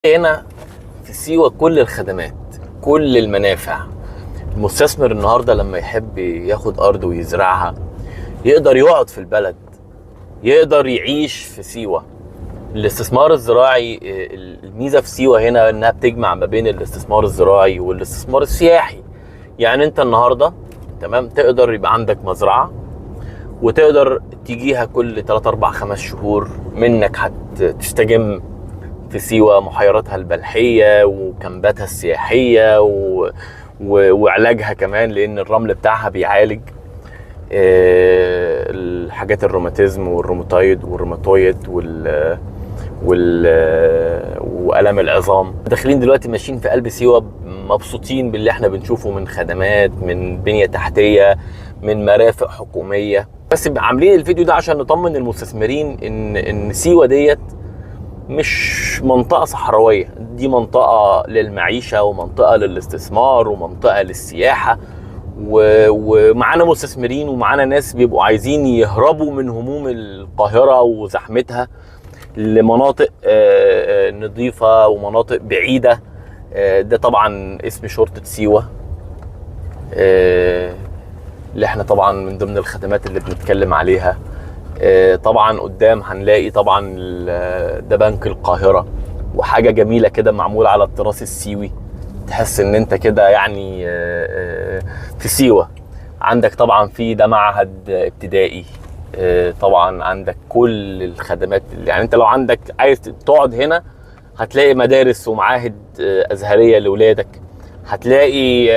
هنا في سيوة كل الخدمات، كل المنافع. المستثمر النهارده لما يحب ياخد ارض ويزرعها يقدر يقعد في البلد، يقدر يعيش في سيوة. الاستثمار الزراعي، الميزة في سيوة هنا انها بتجمع ما بين الاستثمار الزراعي والاستثمار السياحي. يعني انت النهارده تمام تقدر يبقى عندك مزرعة وتقدر تجيها كل 3 4 5 شهور منك هتستجم في سيوة، محيراتها البلحية وكامباتها السياحية وعلاجها كمان، لان الرمل بتاعها بيعالج الحاجات الروماتيزم والروماتويد والام العظام. داخلين دلوقتي ماشيين في قلب سيوة مبسوطين باللي احنا بنشوفه من خدمات، من بنية تحتية، من مرافق حكومية. بس عاملين الفيديو ده عشان نطمن المستثمرين ان سيوة ديت مش منطقة صحراوية، دي منطقة للمعيشة ومنطقة للاستثمار ومنطقة للسياحة. ومعانا مستثمرين ومعانا ناس بيبقوا عايزين يهربوا من هموم القاهرة وزحمتها لمناطق نظيفة ومناطق بعيدة. ده طبعا اسم شرطة سيوة، اللي احنا طبعا من ضمن الخدمات اللي بنتكلم عليها. طبعا قدام هنلاقي طبعا ده بنك القاهرة، وحاجة جميلة كده معمولة على التراث السيوي، تحس ان انت كده يعني في سيوة. عندك طبعا في ده معهد ابتدائي، طبعا عندك كل الخدمات. يعني انت لو عندك عايز تقعد هنا هتلاقي مدارس ومعاهد ازهرية لولادك، هتلاقي